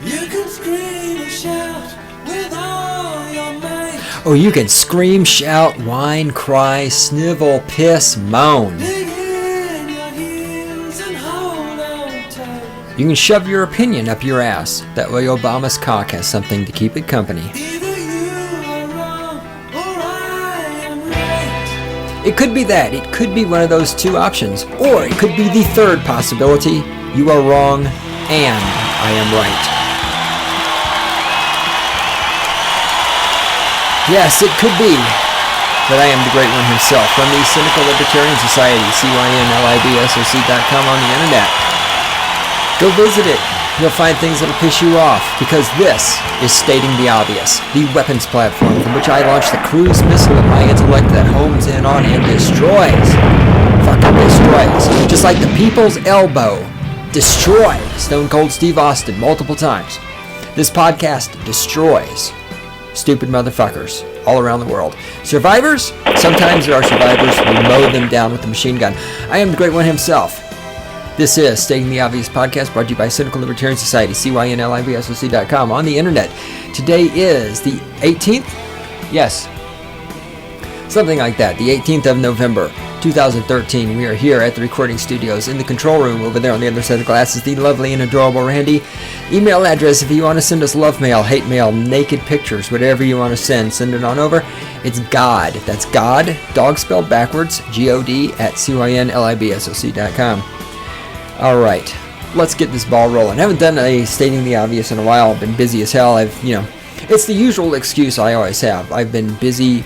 You can scream and shout with all your might. Oh, you can scream, shout, whine, cry, snivel, piss, moan. Dig in your heels and hold on tight. You can shove your opinion up your ass. That way Obama's cock has something to keep it company. Either you are wrong or I am right. It could be that. It could be one of those two options. Or it could be the third possibility. You are wrong and I am right. Yes, it could be that I am the great one himself from the Cynical Libertarian Society, CYNLIBSOC.com on the internet. Go visit it. You'll find things that'll piss you off, because this is Stating the Obvious, the weapons platform from which I launch the cruise missile of my intellect that homes in on and destroys. Fucking destroys. Just like the people's elbow destroyed Stone Cold Steve Austin multiple times. This podcast destroys stupid motherfuckers all around the world. Survivors? Sometimes there are survivors. We mow them down with a machine gun. I am the great one himself. This is Stating the Obvious podcast, brought to you by Cynical Libertarian Society, CYNLIBSOC.com on the internet. Today is the 18th? Yes. Something like that. The 18th of November, 2013. We are here at the recording studios in the control room. Over there on the other side of the glass is the lovely and adorable Randy. Email address if you want to send us love mail, hate mail, naked pictures, whatever you want to send it on over. It's God. That's God, dog spelled backwards, G-O-D, at CYNLIBSOC.com. All right, let's get this ball rolling. I haven't done a Stating the Obvious in a while. I've been busy as hell. It's the usual excuse I always have. I've been busy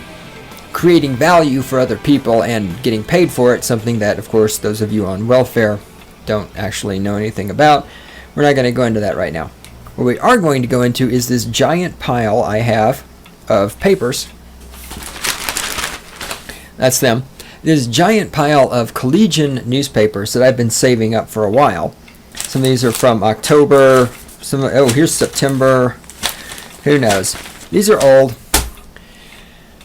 creating value for other people and getting paid for it, something that, of course, those of you on welfare don't actually know anything about. We're not going to go into that right now. What we are going to go into is this giant pile I have of papers. That's them. This giant pile of Collegian newspapers that I've been saving up for a while. Some of these are from October. Here's September. Who knows? These are old.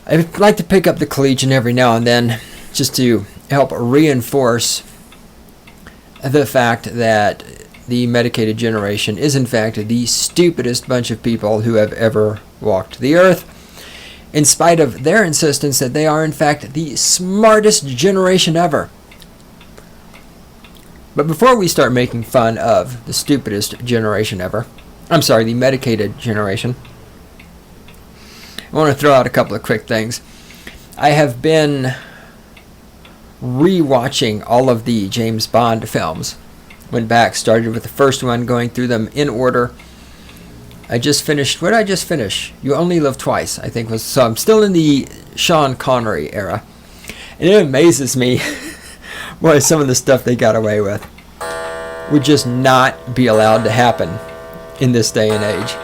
I like to pick up the Collegian every now and then just to help reinforce the fact that the Medicated Generation is in fact the stupidest bunch of people who have ever walked the earth, in spite of their insistence that they are in fact the smartest generation ever. But before we start making fun of the stupidest generation ever, the Medicated Generation, I want to throw out a couple of quick things. I have been re-watching all of the James Bond films. Went back, started with the first one, going through them in order. I just finished, what did I just finish? You Only Live Twice, I think was, so I'm still in the Sean Connery era. And it amazes me, boy, some of the stuff they got away with would just not be allowed to happen in this day and age.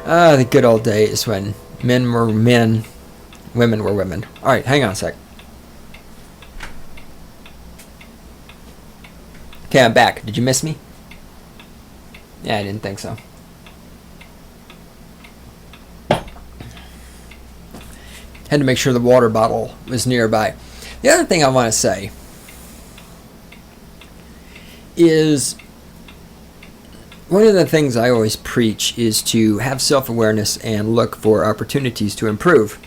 The good old days when men were men, women were women. Alright, hang on a sec. Okay, I'm back. Did you miss me? Yeah, I didn't think so. Had to make sure the water bottle was nearby. The other thing I want to say is one of the things I always preach is to have self-awareness and look for opportunities to improve.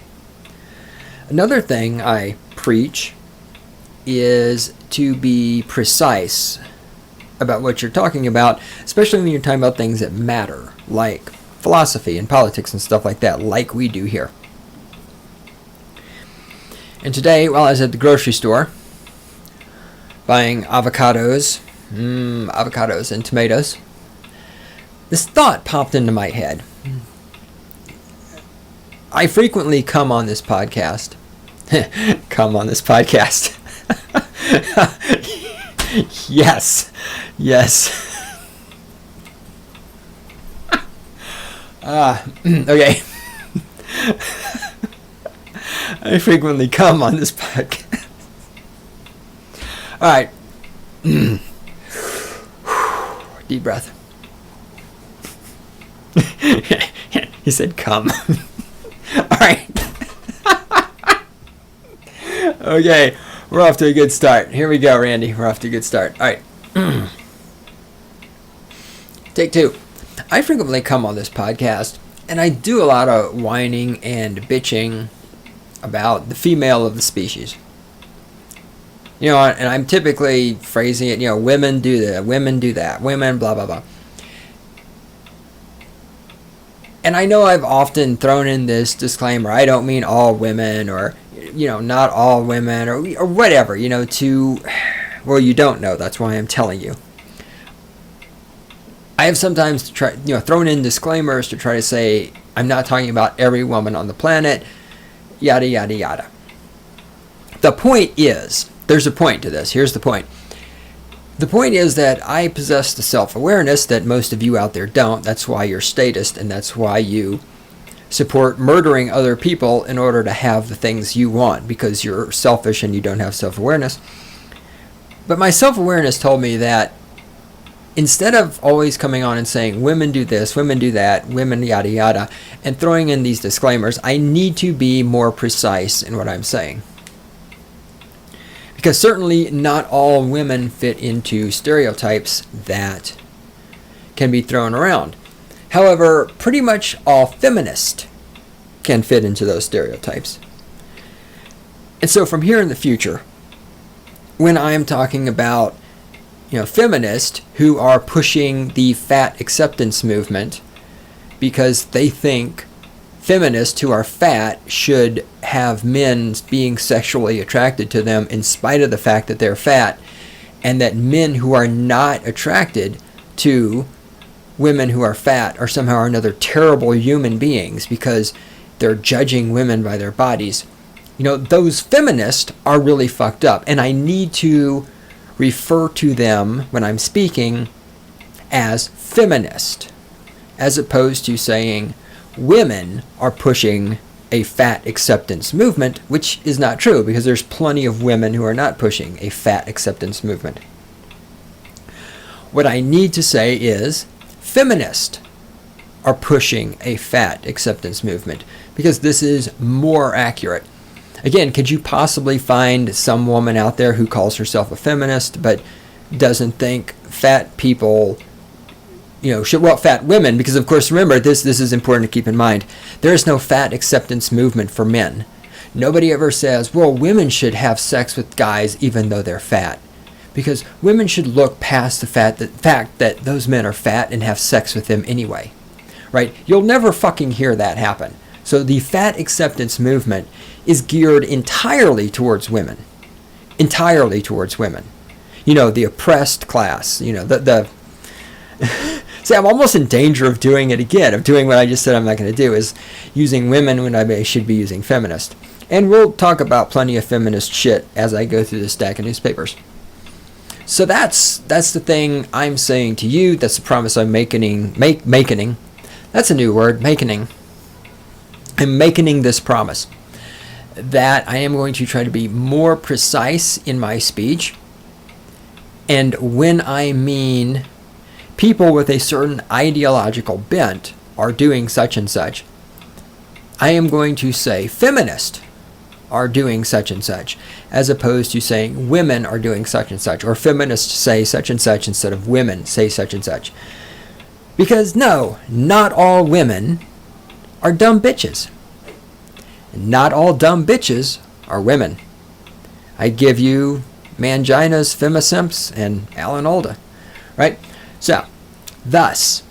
Another thing I preach is to be precise about what you're talking about, especially when you're talking about things that matter, like philosophy and politics and stuff like that, like we do here. And today, while I was at the grocery store buying avocados and tomatoes, this thought popped into my head. I frequently come on this podcast. Yes. Okay. I frequently come on this podcast. All right. Deep breath. He said come. All right. Okay, we're off to a good start. Here we go, Randy. We're off to a good start. All right. Take two. I frequently come on this podcast and I do a lot of whining and bitching about the female of the species. You know, and I'm typically phrasing it, you know, women do that, women do that, women blah, blah, blah. And I know I've often thrown in this disclaimer, I don't mean all women, or, you know, not all women, or whatever, you know, well, you don't know, that's why I'm telling you. I have sometimes thrown in disclaimers to try to say, I'm not talking about every woman on the planet, yada, yada, yada. The point is, there's a point to this, here's the point. The point is that I possess the self-awareness that most of you out there don't. That's why you're statist, and that's why you support murdering other people in order to have the things you want, because you're selfish and you don't have self-awareness. But my self-awareness told me that instead of always coming on and saying, women do this, women do that, women yada yada, and throwing in these disclaimers, I need to be more precise in what I'm saying. Because certainly not all women fit into stereotypes that can be thrown around. However, pretty much all feminists can fit into those stereotypes. And so from here in the future, when I'm talking about, you know, feminists who are pushing the fat acceptance movement because they think feminists who are fat should have men being sexually attracted to them in spite of the fact that they're fat, and that men who are not attracted to women who are fat are somehow or another terrible human beings because they're judging women by their bodies. You know, those feminists are really fucked up, and I need to refer to them when I'm speaking as feminist, as opposed to saying women are pushing a fat acceptance movement, which is not true, because there's plenty of women who are not pushing a fat acceptance movement. What I need to say is feminists are pushing a fat acceptance movement, because this is more accurate. Again, could you possibly find some woman out there who calls herself a feminist but doesn't think fat people, you know, fat women, because of course, remember, this is important to keep in mind. There is no fat acceptance movement for men. Nobody ever says, well, women should have sex with guys even though they're fat. Because women should look past the fact that those men are fat and have sex with them anyway. Right? You'll never fucking hear that happen. So the fat acceptance movement is geared entirely towards women. Entirely towards women. You know, the oppressed class, you know, the See, I'm almost in danger of doing it again, of doing what I just said I'm not going to do, is using women when I should be using feminist. And we'll talk about plenty of feminist shit as I go through this stack of newspapers. So that's the thing I'm saying to you. That's the promise I'm making. That's a new word, making. I'm making this promise that I am going to try to be more precise in my speech. And when I mean people with a certain ideological bent are doing such and such, I am going to say feminists are doing such and such, as opposed to saying women are doing such and such, or feminists say such and such instead of women say such and such. Because no, not all women are dumb bitches. Not all dumb bitches are women. I give you Mangina's, Femisimps, and Alan Alda, right? So, thus,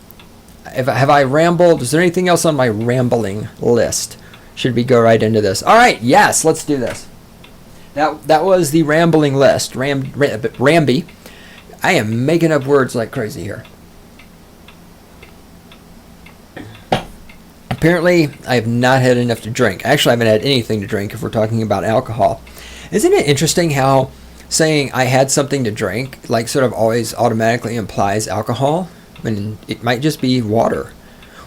have I rambled? Is there anything else on my rambling list? Should we go right into this? All right, yes, let's do this. That was the rambling list. Ramby. I am making up words like crazy here. Apparently, I have not had enough to drink. Actually, I haven't had anything to drink if we're talking about alcohol. Isn't it interesting how saying I had something to drink, like, sort of always automatically implies alcohol, when it might just be water,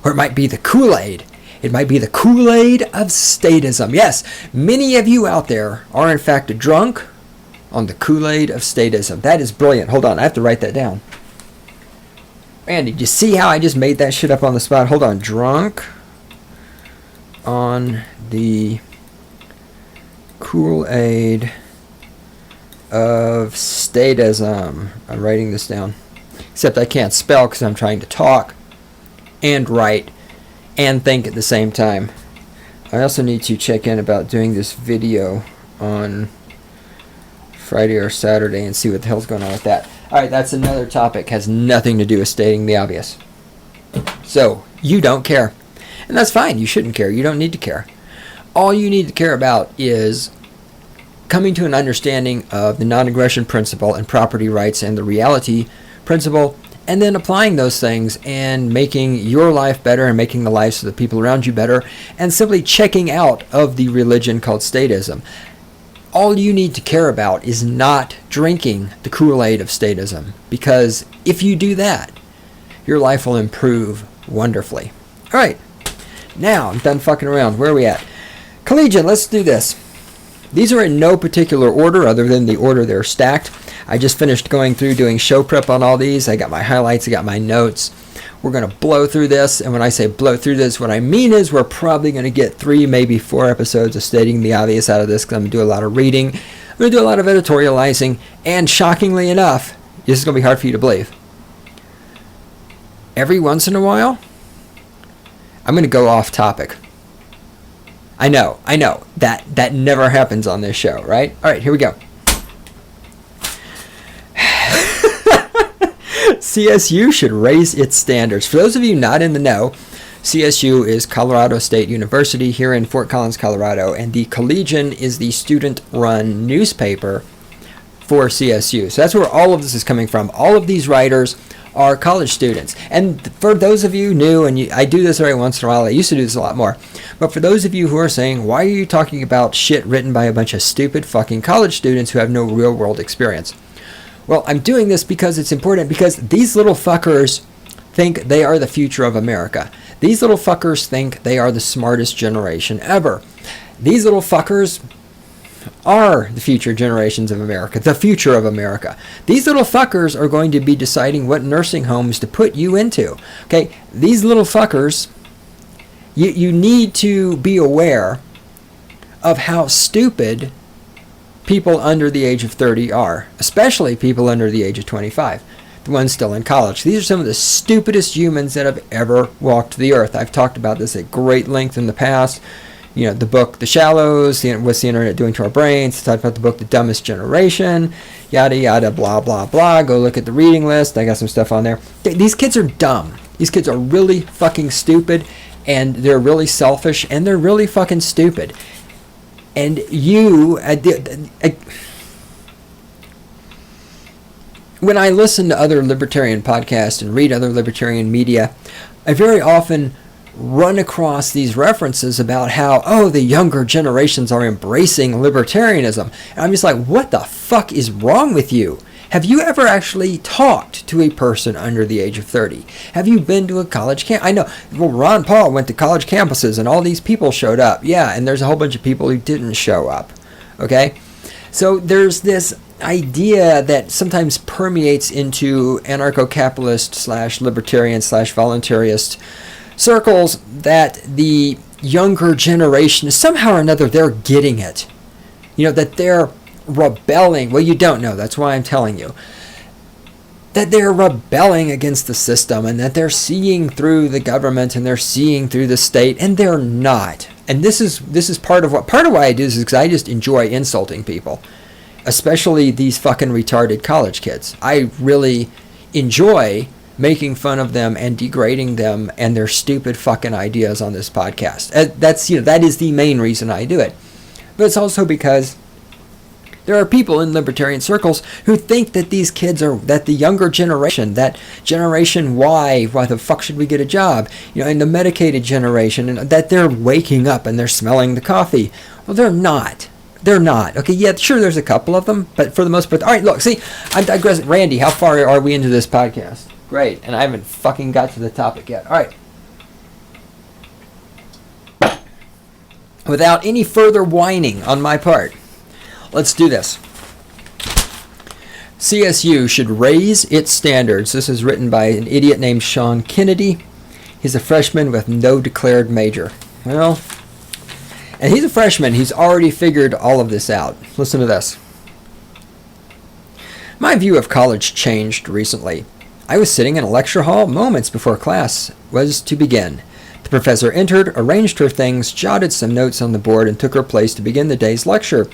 or it might be the Kool-Aid. It might be the Kool-Aid of statism. Yes, many of you out there are in fact drunk on the Kool-Aid of statism. That is brilliant. Hold on, I have to write that down. Man, did you see how I just made that shit up on the spot? Hold on, drunk on the Kool-Aid of statism. I'm writing this down. Except I can't spell because I'm trying to talk. and write and think at the same time. I also need to check in about doing this video on Friday or Saturday and see what the hell's going on with that. Alright, that's another topic. Has nothing to do with stating the obvious. So, you don't care. And that's fine. You shouldn't care. You don't need to care. All you need to care about is coming to an understanding of the non-aggression principle and property rights and the reality principle, and then applying those things and making your life better and making the lives of the people around you better, and simply checking out of the religion called statism. All you need to care about is not drinking the Kool-Aid of statism, because if you do that, your life will improve wonderfully. All right, now I'm done fucking around. Where are we at? Collegian, let's do this. These are in no particular order other than the order they're stacked. I just finished going through doing show prep on all these. I got my highlights, I got my notes. We're going to blow through this, and when I say blow through this, what I mean is we're probably going to get 3, maybe 4 episodes of stating the obvious out of this, because I'm going to do a lot of reading, I'm going to do a lot of editorializing, and shockingly enough, this is going to be hard for you to believe. Every once in a while, I'm going to go off topic. I know, that never happens on this show, right? All right, here we go. CSU should raise its standards. For those of you not in the know, CSU is Colorado State University here in Fort Collins, Colorado, and the Collegian is the student-run newspaper for CSU. So that's where all of this is coming from. All of these writers are college students. And for those of you new, and I do this every once in a while, I used to do this a lot more, but for those of you who are saying, why are you talking about shit written by a bunch of stupid fucking college students who have no real-world experience? Well, I'm doing this because it's important, because these little fuckers think they are the future of America. These little fuckers think they are the smartest generation ever. These little fuckers are the future generations of America, the future of America. These little fuckers are going to be deciding what nursing homes to put you into. Okay, these little fuckers, you need to be aware of how stupid people under the age of 30 are, especially people under the age of 25, the ones still in college. These are some of the stupidest humans that have ever walked the earth. I've talked about this at great length in the past. You know, the book The Shallows, What's the Internet Doing to Our Brains, I talked about the book The Dumbest Generation, yada yada, blah blah blah. Go look at the reading list. I got some stuff on there. These kids are dumb. These kids are really fucking stupid, and they're really selfish, and they're really fucking stupid. And you, when I listen to other libertarian podcasts and read other libertarian media, I very often run across these references about how, the younger generations are embracing libertarianism. And I'm just like, what the fuck is wrong with you? Have you ever actually talked to a person under the age of 30? Have you been to a college camp? I know, well, Ron Paul went to college campuses and all these people showed up. Yeah, and there's a whole bunch of people who didn't show up. Okay? So there's this idea that sometimes permeates into anarcho-capitalist / libertarian / voluntarist circles that the younger generation, somehow or another, they're getting it. You know, that they're rebelling. Well, you don't know. That's why I'm telling you. That they're rebelling against the system, and that they're seeing through the government, and they're seeing through the state, and they're not. And this is part of why I do this, is because I just enjoy insulting people, especially these fucking retarded college kids. I really enjoy making fun of them and degrading them and their stupid fucking ideas on this podcast. That is the main reason I do it. But it's also because there are people in libertarian circles who think that these kids are, that the younger generation, that Generation Y, why the fuck should we get a job? You know, in the medicated generation, and that they're waking up and they're smelling the coffee. Well, they're not. They're not. Okay, yeah, sure, there's a couple of them, but for the most part, all right, look, see, I digress. Randy, how far are we into this podcast? Great, and I haven't fucking got to the topic yet. All right. Without any further whining on my part, let's do this. CSU should raise its standards. This is written by an idiot named Sean Kennedy. He's a freshman with no declared major. Well, and he's a freshman. He's already figured all of this out. Listen to this. My view of college changed recently. I was sitting in a lecture hall moments before class was to begin. The professor entered, arranged her things, jotted some notes on the board, and took her place to begin the day's lecture.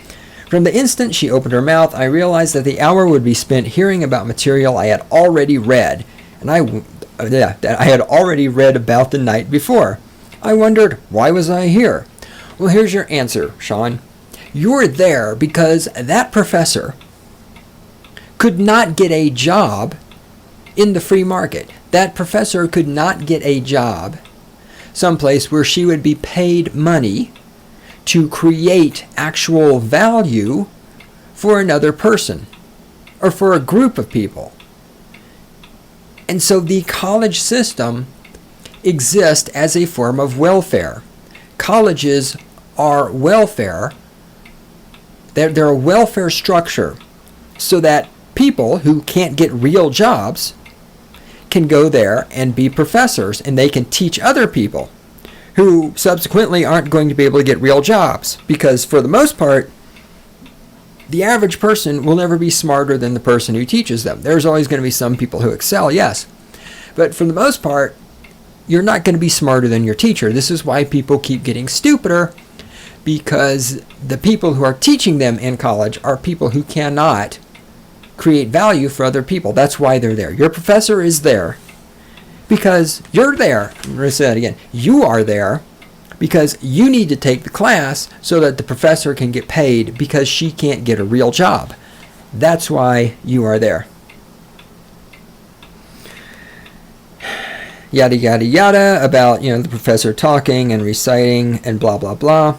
From the instant she opened her mouth, I realized that the hour would be spent hearing about material I had already read, and that I had already read about the night before. I wondered, why was I here? Well, here's your answer, Sean. You're there because that professor could not get a job in the free market. That professor could not get a job someplace where she would be paid money to create actual value for another person or for a group of people. And so the college system exists as a form of welfare. Colleges are welfare. They're a welfare structure so that people who can't get real jobs can go there and be professors, and they can teach other people who subsequently aren't going to be able to get real jobs, because for the most part, the average person will never be smarter than the person who teaches them. There's always going to be some people who excel, yes, but for the most part, you're not going to be smarter than your teacher. This is why people keep getting stupider, because the people who are teaching them in college are people who cannot create value for other people. That's why they're there. Your professor is there because you're there. I'm going to say that again. You are there because you need to take the class so that the professor can get paid because she can't get a real job. That's why you are there. Yada, yada, yada about, the professor talking and reciting and blah, blah, blah.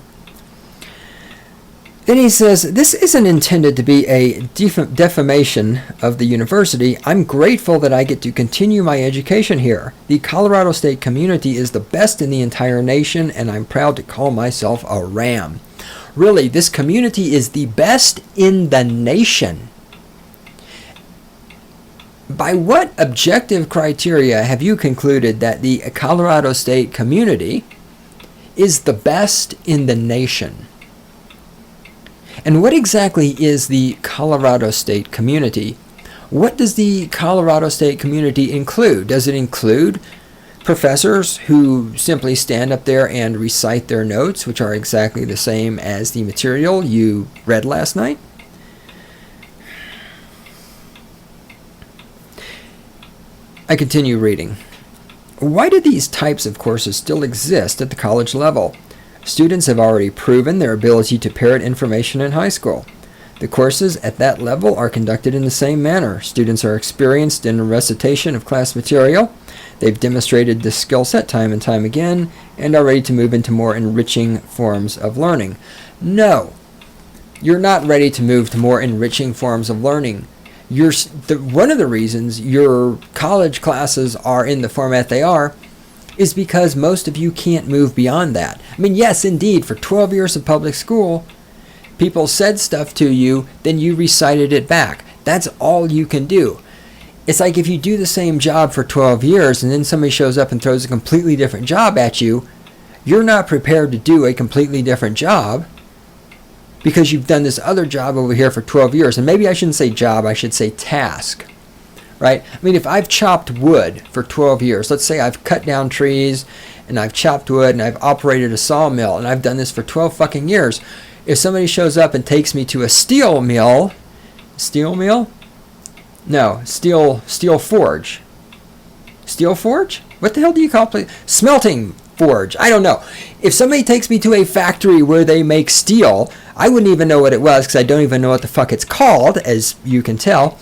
Then he says, this isn't intended to be a defamation of the university. I'm grateful that I get to continue my education here. The Colorado State community is the best in the entire nation, and I'm proud to call myself a Ram. Really, this community is the best in the nation. By what objective criteria have you concluded that the Colorado State community is the best in the nation? And what exactly is the Colorado State community? What does the Colorado State community include? Does it include professors who simply stand up there and recite their notes, which are exactly the same as the material you read last night? I continue reading. Why do these types of courses still exist at the college level? Students have already proven their ability to parrot information in high school. The courses at that level are conducted in the same manner. Students are experienced in recitation of class material. They've demonstrated this skill set time and time again and are ready to move into more enriching forms of learning. No, you're not ready to move to more enriching forms of learning. One of the reasons your college classes are in the format they are is because most of you can't move beyond that. I mean, yes, indeed, for 12 years of public school, people said stuff to you, then you recited it back. That's all you can do. It's like if you do the same job for 12 years and then somebody shows up and throws a completely different job at you, you're not prepared to do a completely different job because you've done this other job over here for 12 years. And maybe I shouldn't say job, I should say task. Right? I mean, if I've chopped wood for 12 years, let's say I've cut down trees and I've chopped wood and I've operated a sawmill and I've done this for 12 fucking years. If somebody shows up and takes me to a steel mill, No, steel forge. Steel forge? What the hell do you call it? Smelting forge. I don't know. If somebody takes me to a factory where they make steel, I wouldn't even know what it was because I don't even know what the fuck it's called, as you can tell.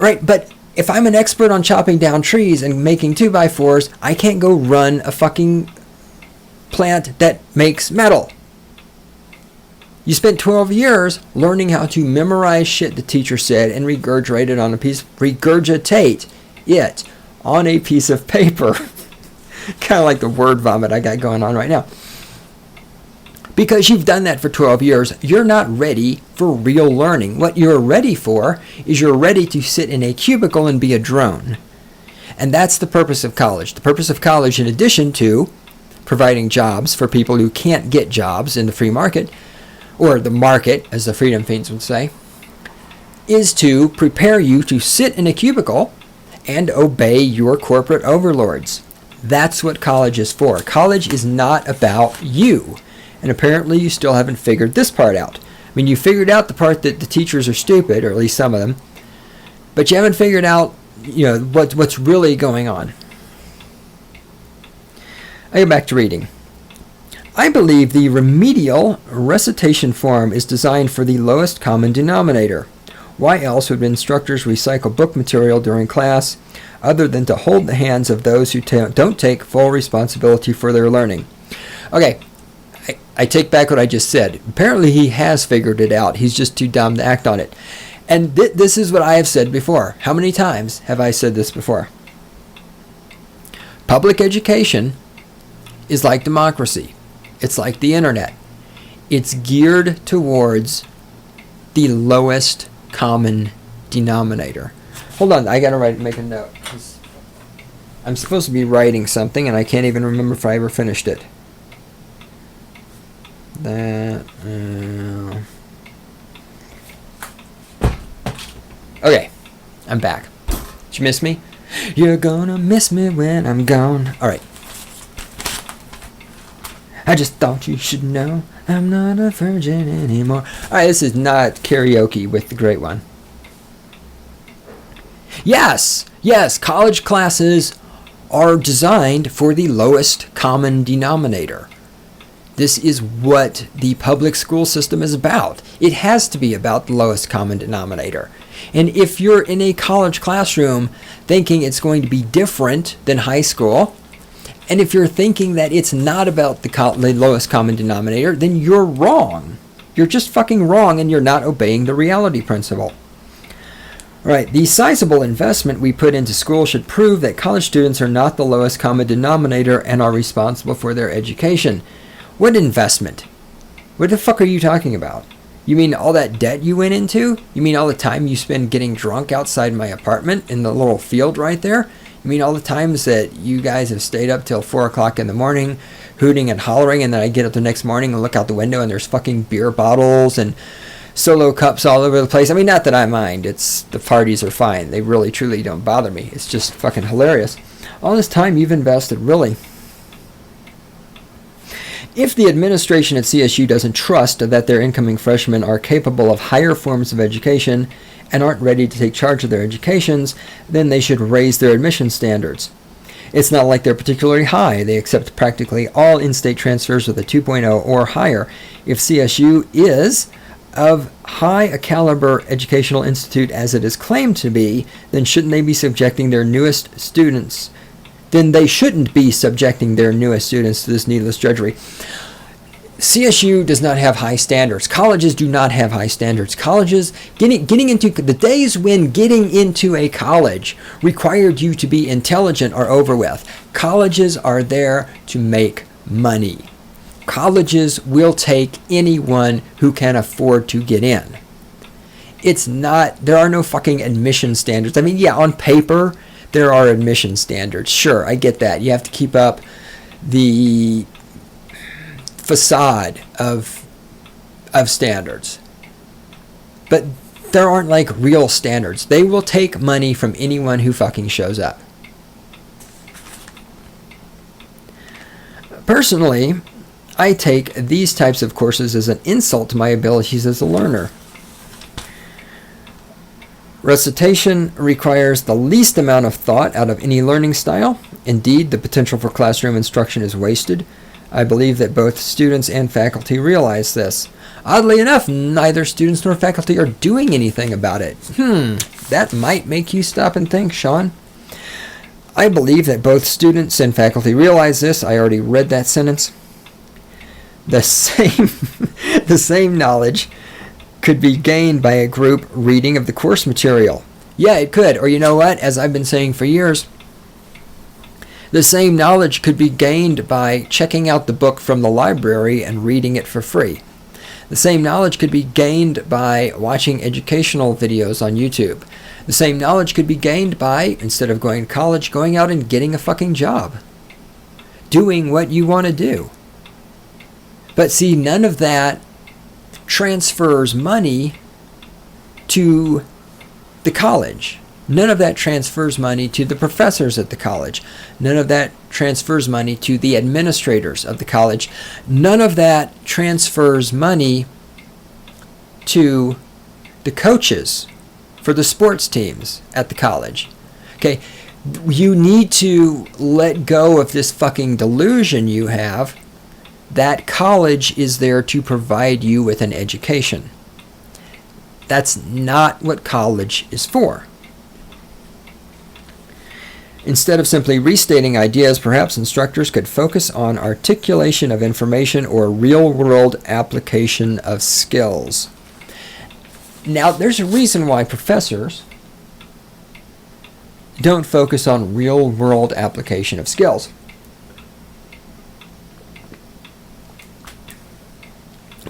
Right? But if I'm an expert on chopping down trees and making 2x4s, I can't go run a fucking plant that makes metal. You spent 12 years learning how to memorize shit the teacher said and regurgitate it on a piece of paper. Kind of like the word vomit I got going on right now. Because you've done that for 12 years, you're not ready for real learning. What you're ready for is you're ready to sit in a cubicle and be a drone. And that's the purpose of college. The purpose of college, in addition to providing jobs for people who can't get jobs in the free market, or the market, as the Freedom Fiends would say, is to prepare you to sit in a cubicle and obey your corporate overlords. That's what college is for. College is not about you. And apparently you still haven't figured this part out. I mean, you figured out the part that the teachers are stupid, or at least some of them, but you haven't figured out, what's really going on. I go back to reading. I believe the remedial recitation form is designed for the lowest common denominator. Why else would instructors recycle book material during class other than to hold the hands of those who don't take full responsibility for their learning? Okay, I take back what I just said. Apparently he has figured it out. He's just too dumb to act on it. And this is what I have said before. How many times have I said this before? Public education is like democracy. It's like the internet. It's geared towards the lowest common denominator. Hold on, I gotta make a note. I'm supposed to be writing something and I can't even remember if I ever finished it. Okay, I'm back. Did you miss me? You're gonna miss me when I'm gone. Alright. I just thought you should know I'm not a virgin anymore. Alright, this is not karaoke with the great one. Yes, college classes are designed for the lowest common denominator. This is what the public school system is about. It has to be about the lowest common denominator. And if you're in a college classroom thinking it's going to be different than high school, and if you're thinking that it's not about the lowest common denominator, then you're wrong. You're just fucking wrong, and you're not obeying the reality principle. Right, the sizable investment we put into school should prove that college students are not the lowest common denominator and are responsible for their education. What investment? What the fuck are you talking about? You mean all that debt you went into? You mean all the time you spend getting drunk outside my apartment in the little field right there? You mean all the times that you guys have stayed up till 4 o'clock in the morning, hooting and hollering, and then I get up the next morning and look out the window and there's fucking beer bottles and Solo cups all over the place? I mean, not that I mind. It's the parties are fine. They really, truly don't bother me. It's just fucking hilarious. All this time you've invested, really. If the administration at CSU doesn't trust that their incoming freshmen are capable of higher forms of education and aren't ready to take charge of their educations, then they should raise their admission standards. It's not like they're particularly high. They accept practically all in-state transfers with a 2.0 or higher. If CSU is of high a caliber educational institute as it is claimed to be, then shouldn't they be subjecting their newest students? Then they shouldn't be subjecting their newest students to this needless drudgery. CSU does not have high standards. Colleges do not have high standards. Colleges, getting into the days when getting into a college required you to be intelligent are over with. Colleges are there to make money. Colleges will take anyone who can afford to get in. There are no fucking admission standards. I mean, yeah, on paper, there are admission standards. Sure, I get that. You have to keep up the facade of standards. But there aren't like real standards. They will take money from anyone who fucking shows up. Personally, I take these types of courses as an insult to my abilities as a learner. Recitation requires the least amount of thought out of any learning style. Indeed, the potential for classroom instruction is wasted. I believe that both students and faculty realize this. Oddly enough, neither students nor faculty are doing anything about it. That might make you stop and think, Sean. I believe that both students and faculty realize this. I already read that sentence. The same knowledge could be gained by a group reading of the course material. Yeah, it could. Or you know what? As I've been saying for years, the same knowledge could be gained by checking out the book from the library and reading it for free. The same knowledge could be gained by watching educational videos on YouTube. The same knowledge could be gained by, instead of going to college, going out and getting a fucking job. Doing what you want to do. But see, none of that transfers money to the college. None of that transfers money to the professors at the college. None of that transfers money to the administrators of the college. None of that transfers money to the coaches for the sports teams at the college. Okay, you need to let go of this fucking delusion you have that college is there to provide you with an education. That's not what college is for. Instead of simply restating ideas, perhaps instructors could focus on articulation of information or real-world application of skills. Now, there's a reason why professors don't focus on real-world application of skills.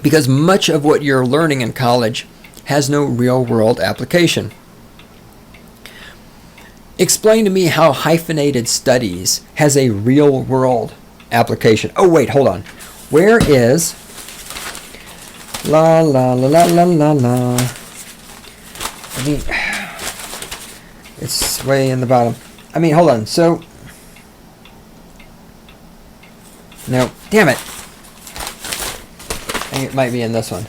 Because much of what you're learning in college has no real-world application. Explain to me how hyphenated studies has a real-world application. Oh, wait, hold on. Where is... La, la, la, la, la, la, la. I mean... It's way in the bottom. I mean, hold on. So... No. Damn it. I think it might be in this one.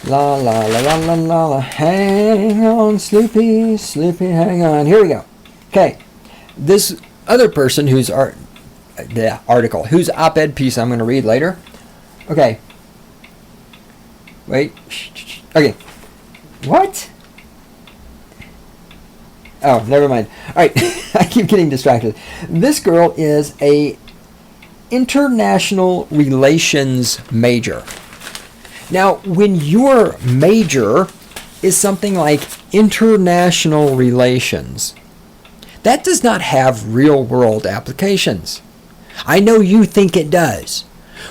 La la la la la la la. Hang on, Sloopy, Sloopy, hang on. Here we go. Okay, this other person whose the article, whose op-ed piece I'm going to read later. Okay. Wait. Okay. What? Oh, never mind. All right, I keep getting distracted. This girl is a international relations major. Now, when your major is something like international relations, that does not have real-world applications. I know you think it does.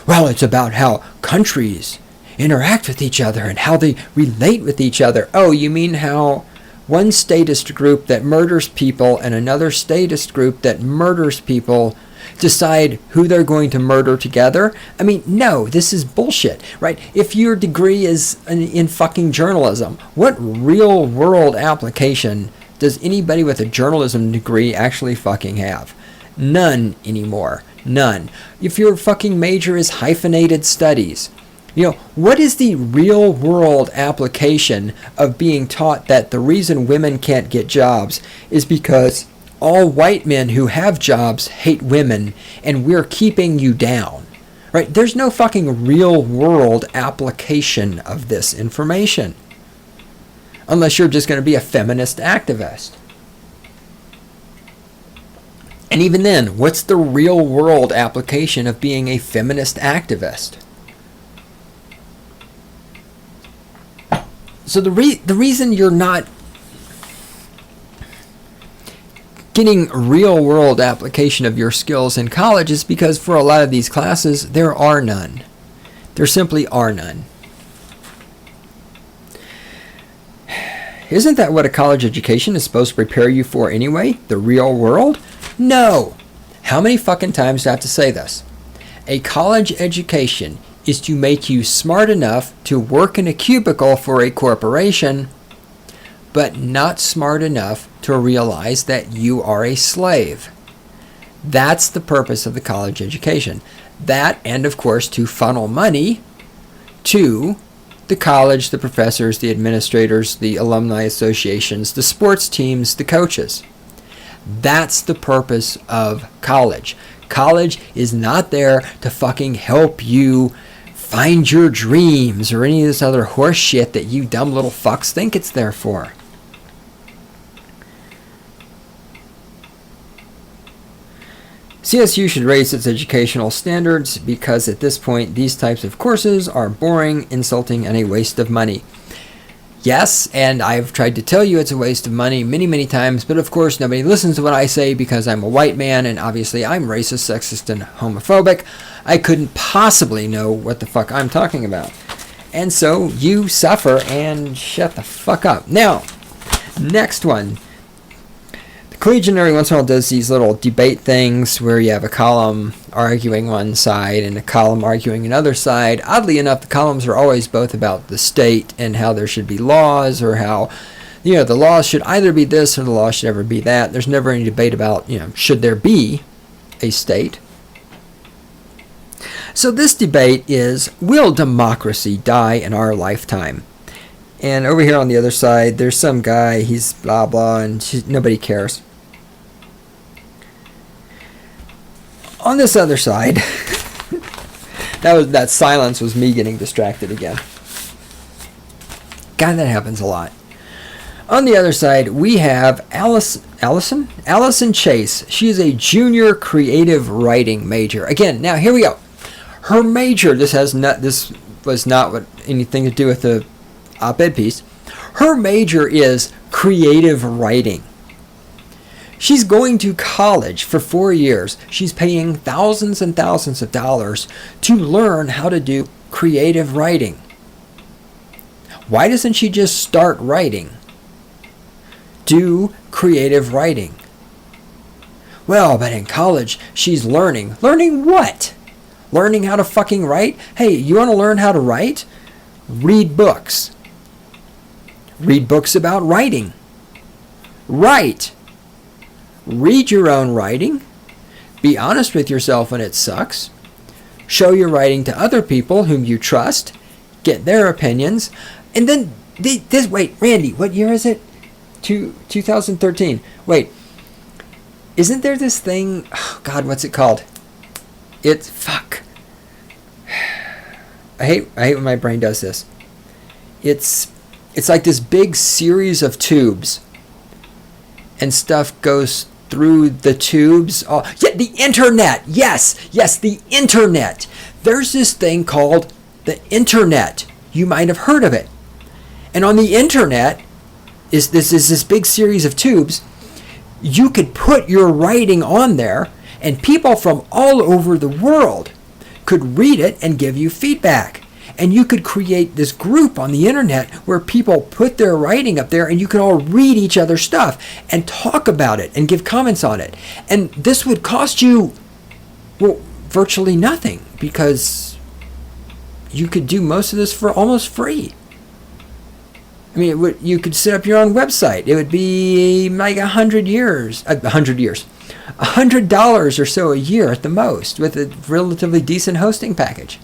Well, it's about how countries interact with each other and how they relate with each other. Oh, you mean how one statist group that murders people and another statist group that murders people decide who they're going to murder together? I mean, no, this is bullshit, right? If your degree is in fucking journalism, what real world application does anybody with a journalism degree actually fucking have? None anymore. None. If your fucking major is hyphenated studies, you know, what is the real world application of being taught that the reason women can't get jobs is because all white men who have jobs hate women and we're keeping you down, right? There's no fucking real world application of this information. Unless you're just going to be a feminist activist. And even then, what's the real world application of being a feminist activist? So the reason you're not getting real world application of your skills in college is because for a lot of these classes, there are none. There simply are none. Isn't that what a college education is supposed to prepare you for anyway? The real world? No. How many fucking times do I have to say this? A college education is to make you smart enough to work in a cubicle for a corporation, but not smart enough to realize that you are a slave. That's the purpose of the college education. That, and of course, to funnel money to the college, the professors, the administrators, the alumni associations, the sports teams, the coaches. That's the purpose of college. College is not there to fucking help you find your dreams or any of this other horse shit that you dumb little fucks think it's there for. CSU should raise its educational standards because at this point these types of courses are boring, insulting, and a waste of money. Yes, and I've tried to tell you it's a waste of money many, many times, but of course nobody listens to what I say because I'm a white man and obviously I'm racist, sexist, and homophobic. I couldn't possibly know what the fuck I'm talking about. And so you suffer and shut the fuck up. Now, next one. Collegian every once in a while does these little debate things where you have a column arguing one side and a column arguing another side. Oddly enough, the columns are always both about the state and how there should be laws, or how, the laws should either be this or the law should ever be that. There's never any debate about, should there be a state. So this debate is, will democracy die in our lifetime? And over here on the other side, there's some guy, he's blah blah, and nobody cares. On this other side, that silence was me getting distracted again. God, that happens a lot. On the other side, we have Allison Chase. She is a junior creative writing major. Again, now here we go. Her major, this was not what anything to do with the op-ed piece. Her major is creative writing. She's going to college for 4 years. She's paying thousands and thousands of dollars to learn how to do creative writing. Why doesn't she just start writing? Do creative writing. Well, but in college, she's learning. Learning what? Learning how to fucking write? Hey, you want to learn how to write? Read books. Read books about writing. Write. Read your own writing. Be honest with yourself when it sucks. Show your writing to other people whom you trust. Get their opinions. And then, wait, Randy, what year is it? 2013. Wait, isn't there this thing? Oh God, what's it called? Fuck. I hate when my brain does this. It's like this big series of tubes, and stuff goes through the tubes. Oh, yeah, the internet. Yes, the internet. There's this thing called the internet. You might have heard of it. And on the internet is this big series of tubes. You could put your writing on there, and people from all over the world could read it and give you feedback. And you could create this group on the internet where people put their writing up there, and you could all read each other's stuff and talk about it and give comments on it. And this would cost you, well, virtually nothing, because you could do most of this for almost free. I mean, you could set up your own website. It would be like $100 or so a year at the most, with a relatively decent hosting package.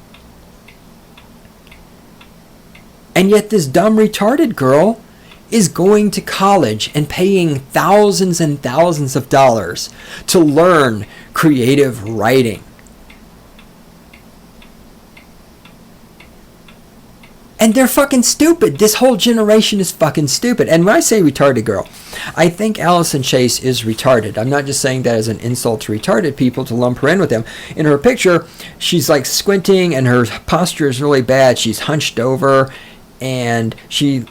And yet this dumb retarded girl is going to college and paying thousands and thousands of dollars to learn creative writing. And they're fucking stupid. This whole generation is fucking stupid. And when I say retarded girl, I think Allison Chase is retarded. I'm not just saying that as an insult to retarded people to lump her in with them. In her picture, she's like squinting and her posture is really bad. She's hunched over and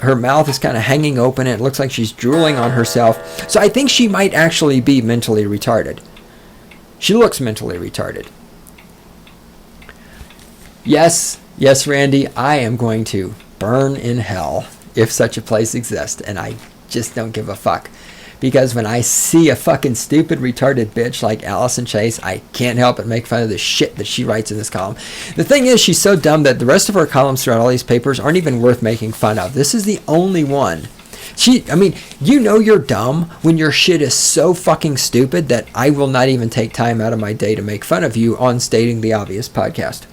her mouth is kind of hanging open and it looks like she's drooling on herself. So I think she might actually be mentally retarded. She looks mentally retarded. Yes, Randy, I am going to burn in hell if such a place exists, and I just don't give a fuck. Because when I see a fucking stupid, retarded bitch like Allison Chase, I can't help but make fun of the shit that she writes in this column. The thing is, she's so dumb that the rest of her columns throughout all these papers aren't even worth making fun of. This is the only one. You're dumb when your shit is so fucking stupid that I will not even take time out of my day to make fun of you on Stating the Obvious podcast.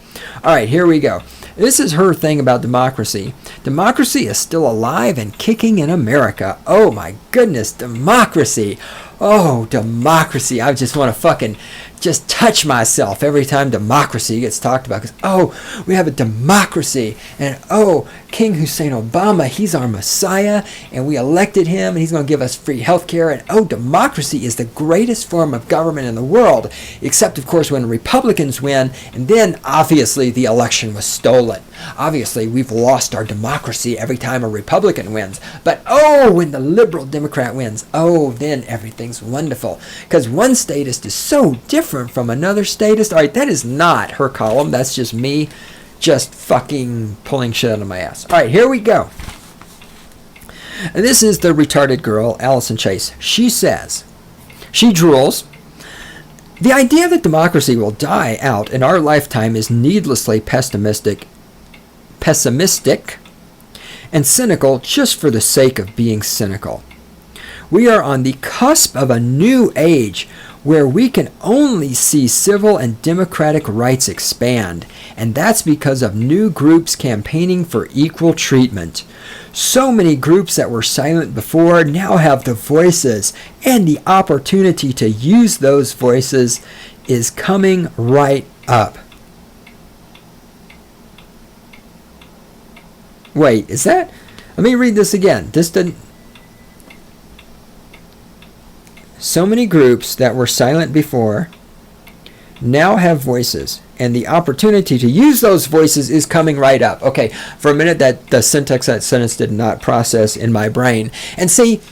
All right, here we go. This is her thing about democracy. Democracy is still alive and kicking in America. Oh my goodness, democracy. Oh, democracy. I just want to fucking just touch myself every time democracy gets talked about. Because, we have a democracy. And, King Hussein Obama, he's our messiah. And we elected him. And he's going to give us free health care. And, democracy is the greatest form of government in the world. Except, of course, when Republicans win. And then, obviously, the election was stolen. Obviously, we've lost our democracy every time a Republican wins. But, when the liberal Democrat wins, then everything's wonderful. Because one statist is so different from another statist. All right, that is not her column. That's just me just fucking pulling shit out of my ass. All right, here we go. And this is the retarded girl, Allison Chase. She says, She drools. The idea that democracy will die out in our lifetime is needlessly pessimistic, and cynical just for the sake of being cynical. We are on the cusp of a new age where we can only see civil and democratic rights expand, and that's because of new groups campaigning for equal treatment. So many groups that were silent before now have the voices, and the opportunity to use those voices is coming right up. Wait, is that? Let me read this again. This didn't. So many groups that were silent before now have voices, and the opportunity to use those voices is coming right up. Okay, for a minute that the syntax of that sentence did not process in my brain. And see,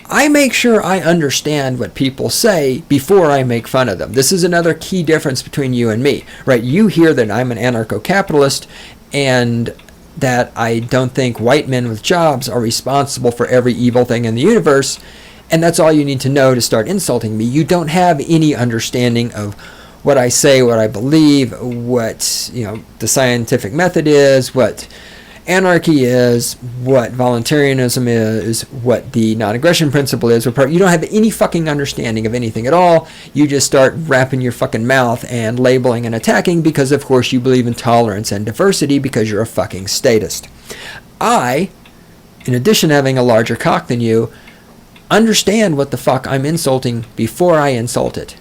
I make sure I understand what people say before I make fun of them. This is another key difference between you and me, right? You hear that I'm an anarcho-capitalist and that I don't think white men with jobs are responsible for every evil thing in the universe, and that's all you need to know to start insulting me. You don't have any understanding of what I say, what I believe, what the scientific method is, what anarchy is, what voluntarism is, what the non-aggression principle is. You don't have any fucking understanding of anything at all. You just start wrapping your fucking mouth and labeling and attacking because, of course, you believe in tolerance and diversity because you're a fucking statist. I, in addition to having a larger cock than you, understand what the fuck I'm insulting before I insult it.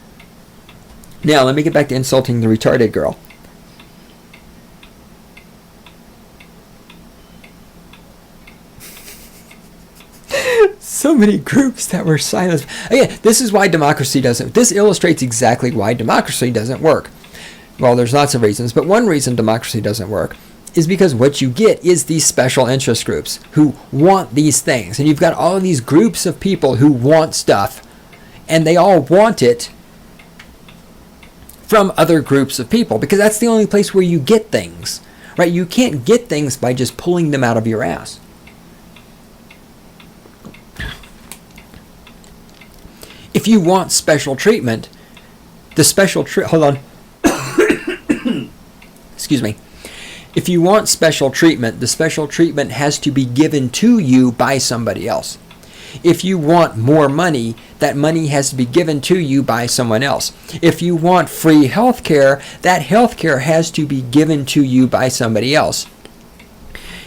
Now, let me get back to insulting the retarded girl. So many groups that were silent. Again, this is why democracy doesn't. This illustrates exactly why democracy doesn't work. Well, there's lots of reasons, but one reason democracy doesn't work is because what you get is these special interest groups who want these things. And you've got all of these groups of people who want stuff, and they all want it from other groups of people because that's the only place where you get things, right? You can't get things by just pulling them out of your ass. If you want special treatment, the special hold on. Excuse me. If you want special treatment, the special treatment has to be given to you by somebody else. If you want more money, that money has to be given to you by someone else. If you want free health care, that health care has to be given to you by somebody else.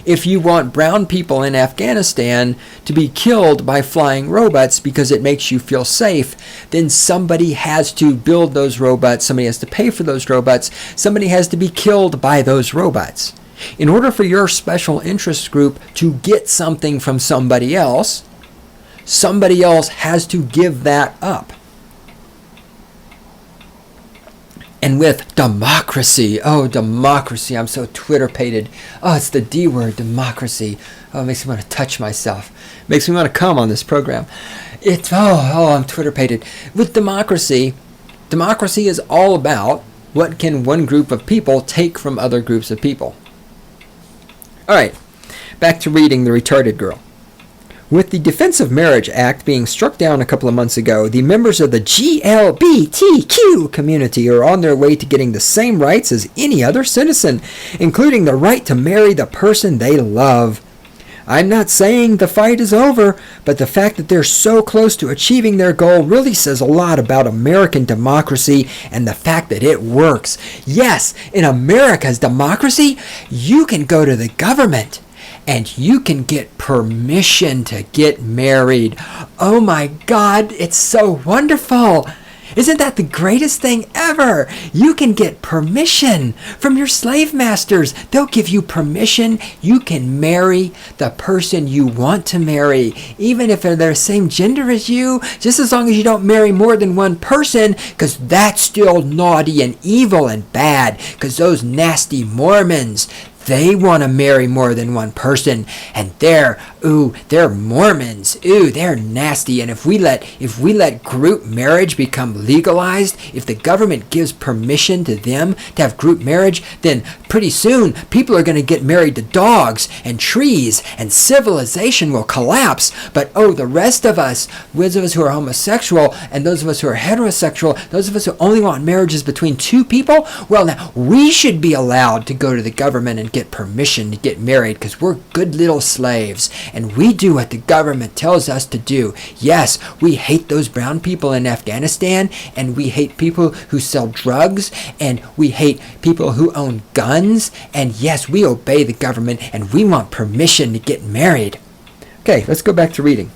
If you want brown people in Afghanistan to be killed by flying robots because it makes you feel safe, then somebody has to build those robots, somebody has to pay for those robots, somebody has to be killed by those robots. In order for your special interest group to get something from somebody else has to give that up. And with democracy, I'm so Twitter-pated. Oh, it's the D word, democracy. Oh, it makes me want to touch myself. Makes me want to come on this program. I'm Twitter-pated. With democracy is all about what can one group of people take from other groups of people. All right, back to reading The Retarded Girl. With the Defense of Marriage Act being struck down a couple of months ago, the members of the GLBTQ community are on their way to getting the same rights as any other citizen, including the right to marry the person they love. I'm not saying the fight is over, but the fact that they're so close to achieving their goal really says a lot about American democracy and the fact that it works. Yes, in America's democracy, you can go to the government and you can get permission to get married. Oh my God, it's so wonderful. Isn't that the greatest thing ever? You can get permission from your slave masters. They'll give you permission. You can marry the person you want to marry, even if they're the same gender as you, just as long as you don't marry more than one person, because that's still naughty and evil and bad, because those nasty Mormons, they want to marry more than one person, and they're Mormons. They're nasty. And if we let group marriage become legalized, if the government gives permission to them to have group marriage, then Pretty soon, people are going to get married to dogs and trees, and civilization will collapse. But oh, the rest of us, those of us who are homosexual and those of us who are heterosexual, those of us who only want marriages between two people, well, now we should be allowed to go to the government and get permission to get married because we're good little slaves and we do what the government tells us to do. Yes, we hate those brown people in Afghanistan, and we hate people who sell drugs, and we hate people who own guns. And yes, we obey the government and we want permission to get married. Okay, let's go back to reading.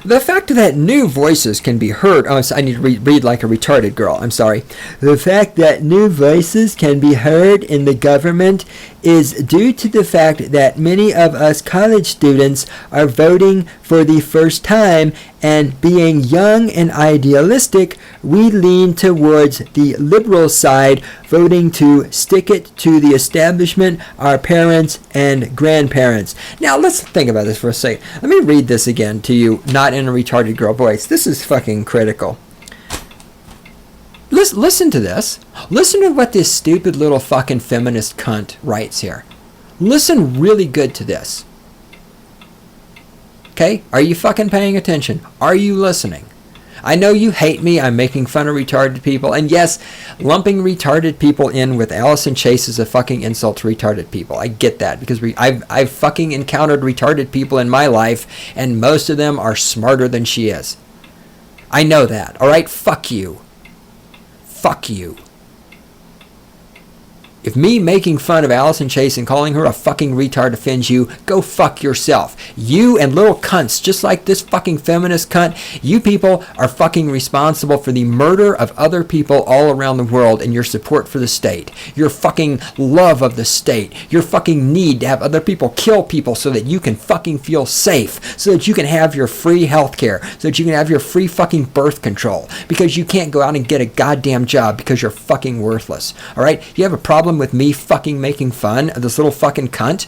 The fact that new voices can be heard... Oh, I need to read like a retarded girl. I'm sorry. The fact that new voices can be heard in the government is due to the fact that many of us college students are voting for the first time, and being young and idealistic, we lean towards the liberal side, voting to stick it to the establishment, our parents and grandparents. Now, let's think about this for a second. Let me read this again to you, not in a retarded girl voice. This is fucking critical. Listen to this. Listen to what this stupid little fucking feminist cunt writes here. Listen really good to this. Okay? Are you fucking paying attention? Are you listening? I know you hate me. I'm making fun of retarded people. And yes, lumping retarded people in with Allison Chase is a fucking insult to retarded people. I get that because I've fucking encountered retarded people in my life, and most of them are smarter than she is. I know that. All right? Fuck you. Fuck you. If me making fun of Allison Chase and calling her a fucking retard offends you, go fuck yourself. You and little cunts, just like this fucking feminist cunt, you people are fucking responsible for the murder of other people all around the world and your support for the state. Your fucking love of the state. Your fucking need to have other people kill people so that you can fucking feel safe. So that you can have your free health care. So that you can have your free fucking birth control. Because you can't go out and get a goddamn job because you're fucking worthless. Alright? You have a problem with me fucking making fun of this little fucking cunt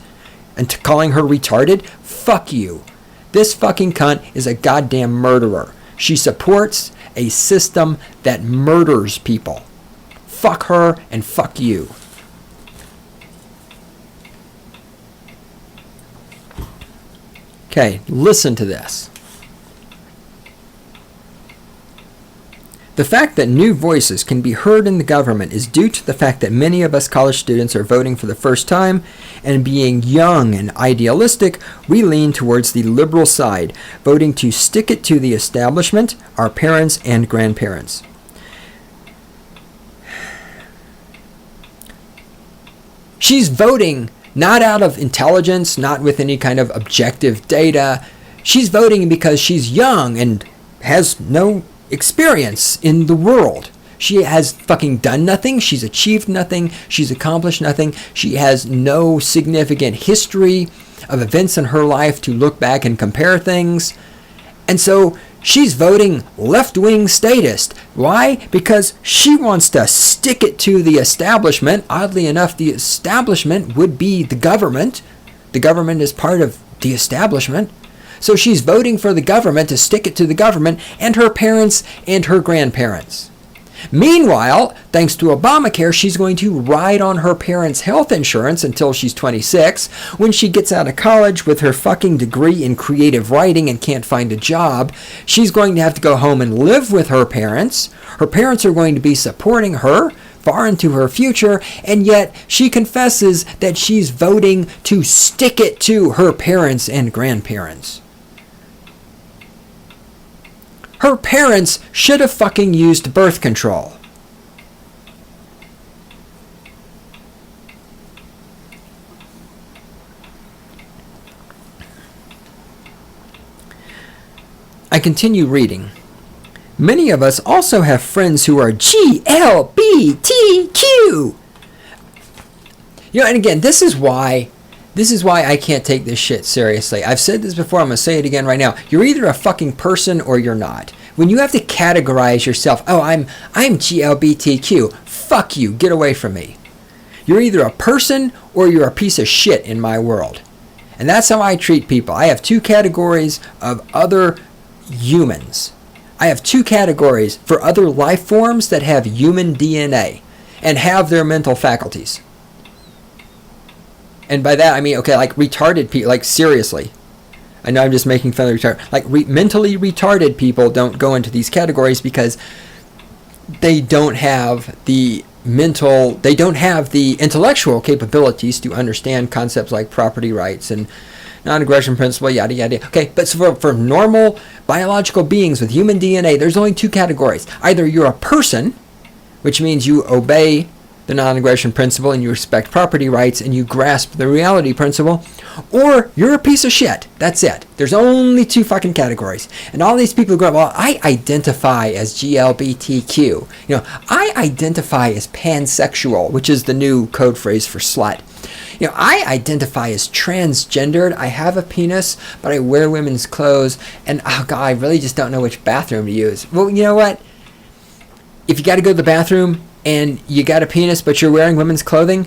and calling her retarded? Fuck you. This fucking cunt is a goddamn murderer. She supports a system that murders people. Fuck her and fuck you. Okay, listen to this. The fact that new voices can be heard in the government is due to the fact that many of us college students are voting for the first time, and being young and idealistic, we lean towards the liberal side, voting to stick it to the establishment, our parents and grandparents. She's voting not out of intelligence, not with any kind of objective data. She's voting because she's young and has no experience in the world. She has fucking done nothing. She's achieved nothing. She's accomplished nothing. She has no significant history of events in her life to look back and compare things. And so she's voting left-wing statist. Why? Because she wants to stick it to the establishment. Oddly enough, the establishment would be the government. The government is part of the establishment. So she's voting for the government to stick it to the government and her parents and her grandparents. Meanwhile, thanks to Obamacare, she's going to ride on her parents' health insurance until she's 26. When she gets out of college with her fucking degree in creative writing and can't find a job, she's going to have to go home and live with her parents. Her parents are going to be supporting her far into her future, and yet she confesses that she's voting to stick it to her parents and grandparents. Her parents should have fucking used birth control. I continue reading. Many of us also have friends who are GLBTQ. You know, and again, this is why I can't take this shit seriously. I've said this before, I'm going to say it again right now. You're either a fucking person or you're not. When you have to categorize yourself, oh, I'm GLBTQ, fuck you, get away from me. You're either a person or you're a piece of shit in my world. And that's how I treat people. I have two categories of other humans. I have two categories for other life forms that have human DNA. and have their mental faculties. And by that I mean, okay, like retarded people, like seriously. I know I'm just making fun of retarded. Like mentally retarded people don't go into these categories because they don't have the intellectual capabilities to understand concepts like property rights and non-aggression principle, yada yada. Okay, but for normal biological beings with human DNA, there's only two categories. Either you're a person, which means you obey the non-aggression principle and you respect property rights and you grasp the reality principle, or you're a piece of shit. That's it. There's only two fucking categories. And all these people go, well, I identify as GLBTQ. You know, I identify as pansexual, which is the new code phrase for slut. You know, I identify as transgendered. I have a penis, but I wear women's clothes. And, oh, God, I really just don't know which bathroom to use. Well, you know what? If you got to go to the bathroom and you got a penis, but you're wearing women's clothing,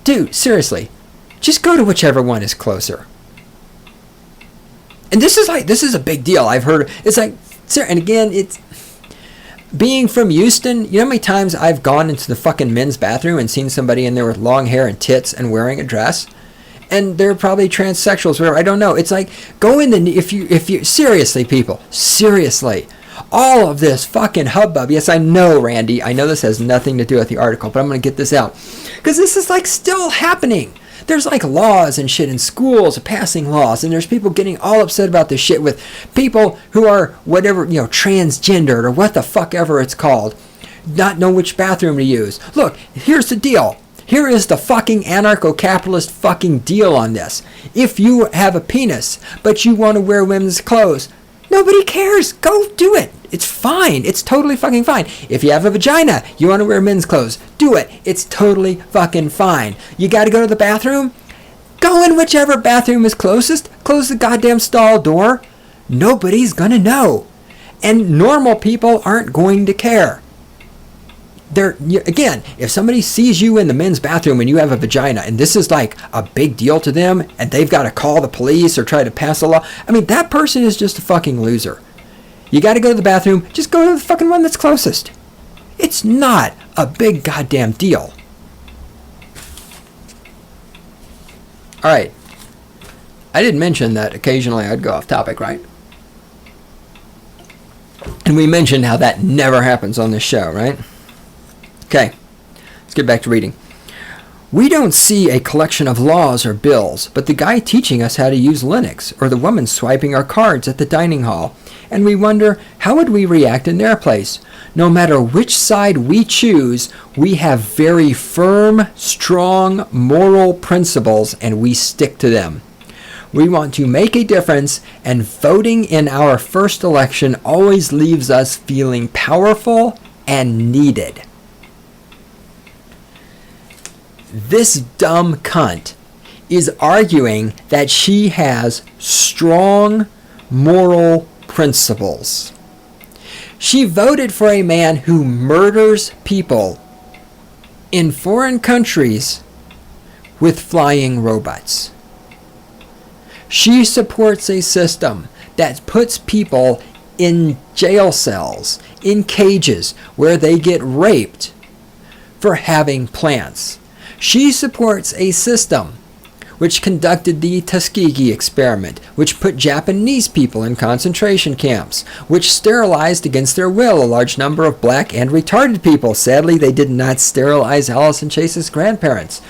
dude, seriously, just go to whichever one is closer. And this is a big deal. I've heard, it's like, and again, it's, being from Houston, you know how many times I've gone into the fucking men's bathroom and seen somebody in there with long hair and tits and wearing a dress? And they're probably transsexuals, whatever. I don't know. It's like, go in the, if you, seriously, people, seriously, all of this fucking hubbub. Yes, I know, Randy. I know this has nothing to do with the article, but I'm going to get this out. Because this is like still happening. There's like laws and shit in schools, passing laws, and there's people getting all upset about this shit with people who are whatever, you know, transgendered or what the fuck ever it's called, not know which bathroom to use. Look, here's the deal. Here is the fucking anarcho-capitalist fucking deal on this. If you have a penis, but you want to wear women's clothes, nobody cares. Go do it. It's fine. It's totally fucking fine. If you have a vagina, you want to wear men's clothes, do it. It's totally fucking fine. You got to go to the bathroom? Go in whichever bathroom is closest. Close the goddamn stall door. Nobody's going to know. And normal people aren't going to care. Again, if somebody sees you in the men's bathroom and you have a vagina and this is like a big deal to them and they've got to call the police or try to pass a law, I mean, that person is just a fucking loser. You got to go to the bathroom, just go to the fucking one that's closest. It's not a big goddamn deal. All right. I did mention that occasionally I'd go off topic, right? And we mentioned how that never happens on this show, right? Okay, let's get back to reading. We don't see a collection of laws or bills, but the guy teaching us how to use Linux, or the woman swiping our cards at the dining hall, and we wonder, how would we react in their place? No matter which side we choose, we have very firm, strong moral principles, and we stick to them. We want to make a difference, and voting in our first election always leaves us feeling powerful and needed. This dumb cunt is arguing that she has strong moral principles. She voted for a man who murders people in foreign countries with flying robots. She supports a system that puts people in jail cells, in cages, where they get raped for having plants. She supports a system which conducted the Tuskegee experiment, which put Japanese people in concentration camps, which sterilized against their will a large number of black and retarded people. Sadly, they did not sterilize Allison Chase's grandparents.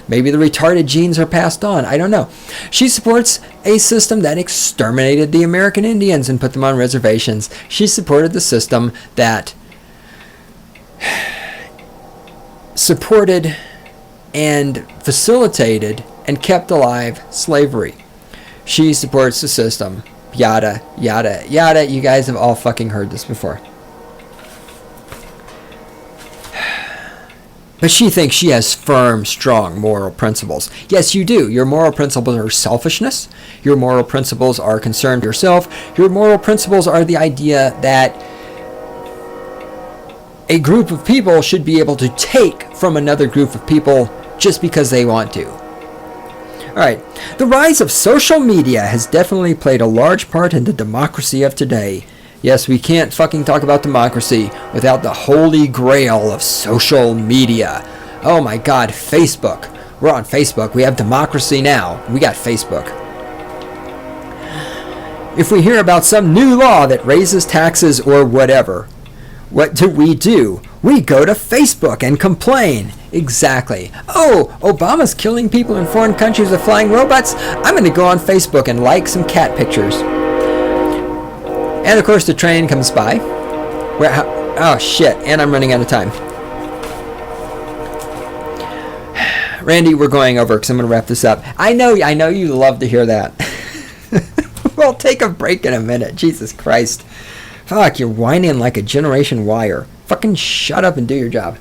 Maybe the retarded genes are passed on. I don't know. She supports a system that exterminated the American Indians and put them on reservations. She supported the system that supported and facilitated and kept alive slavery. She supports the system. Yada, yada, yada. You guys have all fucking heard this before. But she thinks she has firm, strong moral principles. Yes, you do. Your moral principles are selfishness. Your moral principles are concern for yourself. Your moral principles are the idea that a group of people should be able to take from another group of people just because they want to. Alright, the rise of social media has definitely played a large part in the democracy of today. Yes, we can't fucking talk about democracy without the holy grail of social media. Oh my God, Facebook. We're on Facebook. We have democracy now. We got Facebook. If we hear about some new law that raises taxes or whatever, what do? We go to Facebook and complain. Exactly. Oh, Obama's killing people in foreign countries with flying robots? I'm going to go on Facebook and like some cat pictures. And of course the train comes by. Oh shit, and I'm running out of time. Randy, we're going over because I'm going to wrap this up. I know you love to hear that. We'll take a break in a minute. Jesus Christ. Fuck, you're whining like a Generation Wire. Fucking shut up and do your job.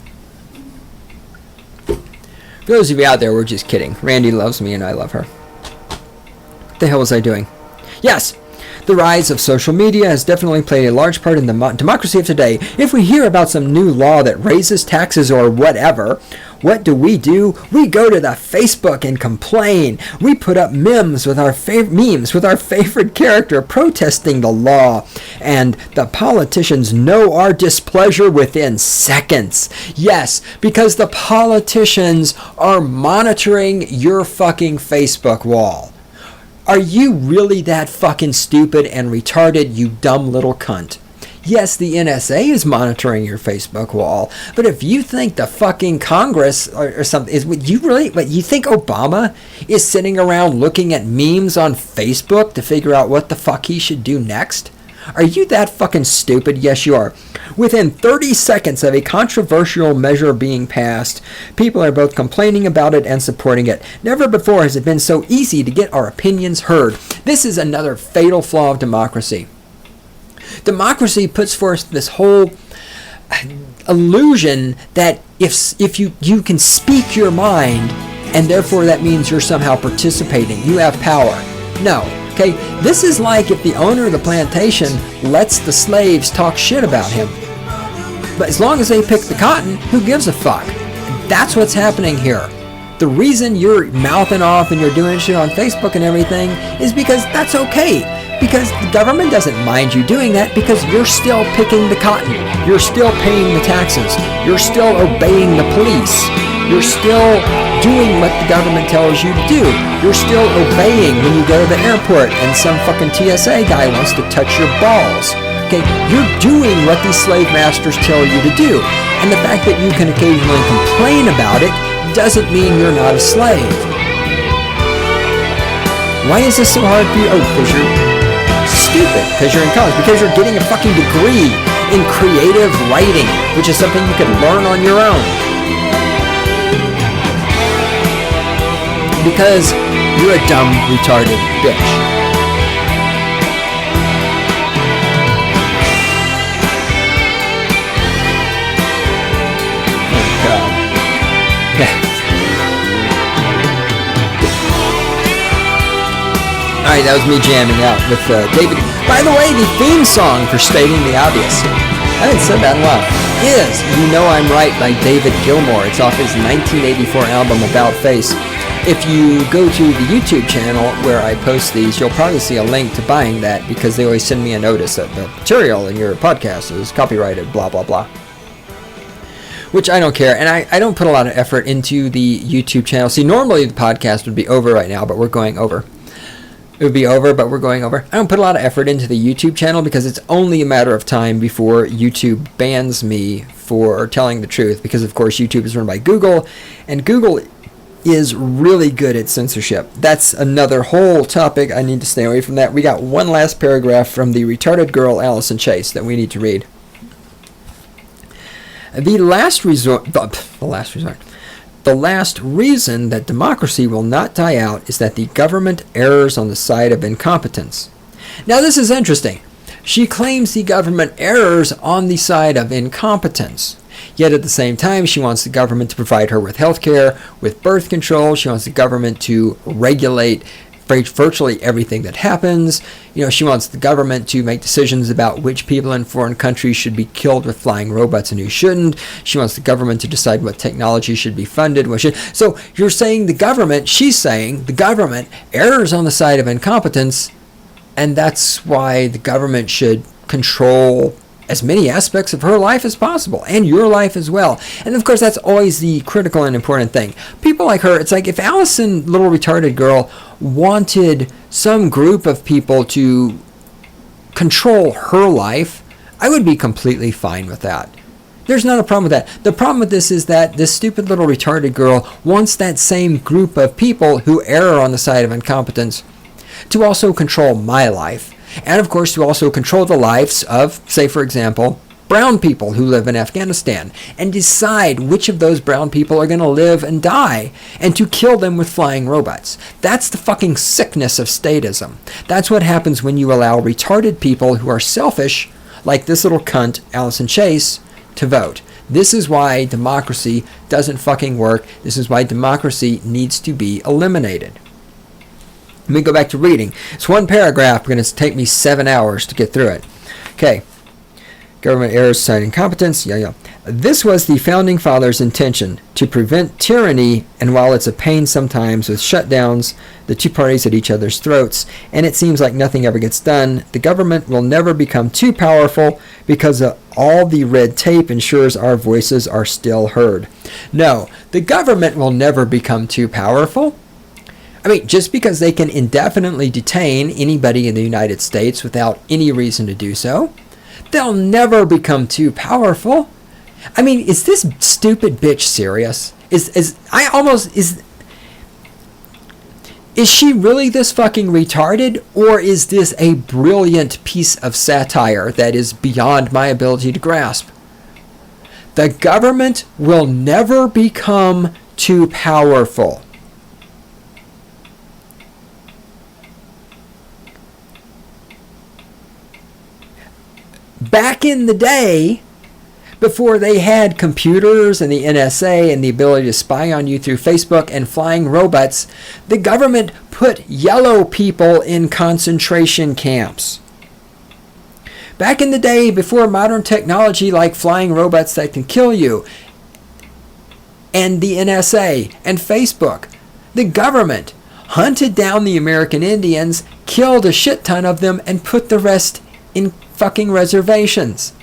For those of you out there, we're just kidding. Randy loves me and I love her. What the hell was I doing? Yes! The rise of social media has definitely played a large part in the democracy of today. If we hear about some new law that raises taxes or whatever, what do? We go to the Facebook and complain. We put up memes with our favorite character protesting the law, and the politicians know our displeasure within seconds. Yes, because the politicians are monitoring your fucking Facebook wall. Are you really that fucking stupid and retarded, you dumb little cunt? Yes, the NSA is monitoring your Facebook wall, but if you think the fucking Congress or something you think Obama is sitting around looking at memes on Facebook to figure out what the fuck he should do next? Are you that fucking stupid? Yes, you are. Within 30 seconds of a controversial measure being passed, people are both complaining about it and supporting it. Never before has it been so easy to get our opinions heard. This is another fatal flaw of democracy. Democracy puts forth this whole illusion that if you can speak your mind, and therefore that means you're somehow participating, you have power. No. Okay, this is like if the owner of the plantation lets the slaves talk shit about him. But as long as they pick the cotton, who gives a fuck? That's what's happening here. The reason you're mouthing off and you're doing shit on Facebook and everything is because that's okay. Because the government doesn't mind you doing that because you're still picking the cotton. You're still paying the taxes. You're still obeying the police. You're still doing what the government tells you to do. You're still obeying when you go to the airport and some fucking TSA guy wants to touch your balls. Okay, you're doing what these slave masters tell you to do. And the fact that you can occasionally complain about it doesn't mean you're not a slave. Why is this so hard for you? Oh, because you're stupid. Because you're in college. Because you're getting a fucking degree in creative writing, which is something you can learn on your own. Because you're a dumb, retarded bitch. Oh, God. Alright, that was me jamming out with David. By the way, the theme song for Stating the Obvious, I haven't said that in a while, is You Know I'm Right by David Gilmour. It's off his 1984 album About Face. If you go to the YouTube channel where I post these, you'll probably see a link to buying that because they always send me a notice that the material in your podcast is copyrighted, blah, blah, blah. Which I don't care, and I don't put a lot of effort into the YouTube channel. See, normally the podcast would be over right now, but we're going over. It would be over, but we're going over. I don't put a lot of effort into the YouTube channel because it's only a matter of time before YouTube bans me for telling the truth because, of course, YouTube is run by Google, and Google is really good at censorship. That's another whole topic. I need to stay away from that. We got one last paragraph from the retarded girl Allison Chase that we need to read. The last reason that democracy will not die out is that the government errs on the side of incompetence. Now this is interesting. She claims the government errs on the side of incompetence. Yet at the same time, she wants the government to provide her with health care, with birth control. She wants the government to regulate virtually everything that happens. You know, she wants the government to make decisions about which people in foreign countries should be killed with flying robots and who shouldn't. She wants the government to decide what technology should be funded. So you're saying she's saying the government errs on the side of incompetence, and that's why the government should control as many aspects of her life as possible, and your life as well. And of course, that's always the critical and important thing. People like her, it's like if Allison, little retarded girl, wanted some group of people to control her life, I would be completely fine with that. There's not a problem with that. The problem with this is that this stupid little retarded girl wants that same group of people who err on the side of incompetence to also control my life. And of course, to also control the lives of, say for example, brown people who live in Afghanistan, and decide which of those brown people are going to live and die, and to kill them with flying robots. That's the fucking sickness of statism. That's what happens when you allow retarded people who are selfish, like this little cunt, Allison Chase, to vote. This is why democracy doesn't fucking work. This is why democracy needs to be eliminated. Let me go back to reading. It's one paragraph. Going to take me 7 hours to get through it. Okay. Government errors, cite incompetence. Yeah. This was the Founding Fathers' intention, to prevent tyranny, and while it's a pain sometimes with shutdowns, the two parties at each other's throats, and it seems like nothing ever gets done, the government will never become too powerful because all the red tape ensures our voices are still heard. No, the government will never become too powerful. I mean, just because they can indefinitely detain anybody in the United States without any reason to do so, they'll never become too powerful. I mean, is this stupid bitch serious? Is she really this fucking retarded, or is this a brilliant piece of satire that is beyond my ability to grasp? The government will never become too powerful. Back in the day, before they had computers and the NSA and the ability to spy on you through Facebook and flying robots, the government put yellow people in concentration camps. Back in the day, before modern technology like flying robots that can kill you, and the NSA and Facebook, the government hunted down the American Indians, killed a shit ton of them, and put the rest in fucking reservations.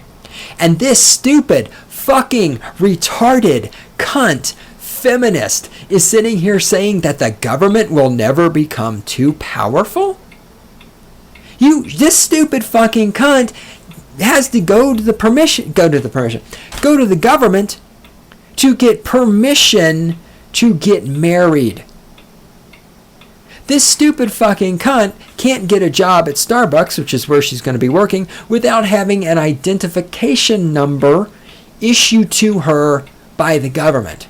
And this stupid, fucking, retarded, cunt, feminist is sitting here saying that the government will never become too powerful? This stupid fucking cunt has to go to the government to get permission to get married. This stupid fucking cunt can't get a job at Starbucks, which is where she's going to be working, without having an identification number issued to her by the government.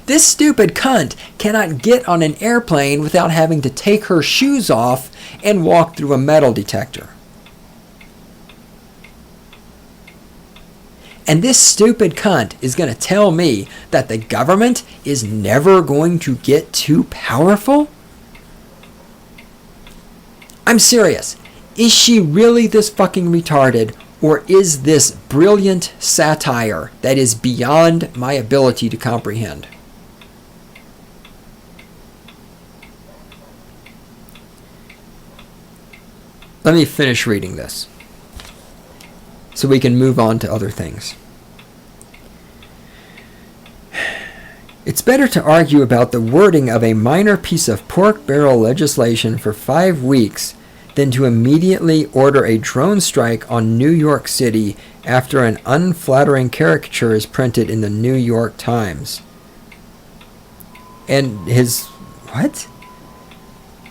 This stupid cunt cannot get on an airplane without having to take her shoes off and walk through a metal detector. And this stupid cunt is going to tell me that the government is never going to get too powerful? I'm serious. Is she really this fucking retarded, or is this brilliant satire that is beyond my ability to comprehend? Let me finish reading this, so we can move on to other things. It's better to argue about the wording of a minor piece of pork barrel legislation for 5 weeks than to immediately order a drone strike on New York City after an unflattering caricature is printed in the New York Times. And his... what?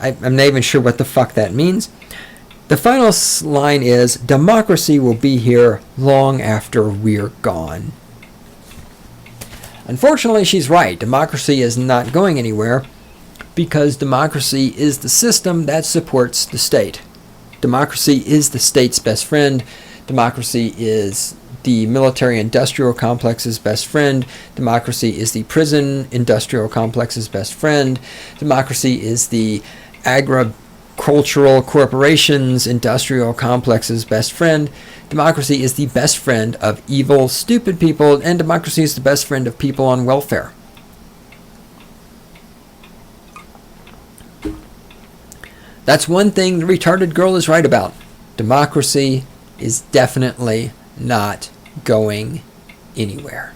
I'm not even sure what the fuck that means. The final line is, democracy will be here long after we're gone. Unfortunately, she's right. Democracy is not going anywhere because democracy is the system that supports the state. Democracy is the state's best friend. Democracy is the military-industrial complex's best friend. Democracy is the prison-industrial complex's best friend. Democracy is the agricultural corporations industrial complex's best friend. Democracy is the best friend of evil, stupid people, and democracy is the best friend of people on welfare. That's one thing the retarded girl is right about. Democracy is definitely not going anywhere.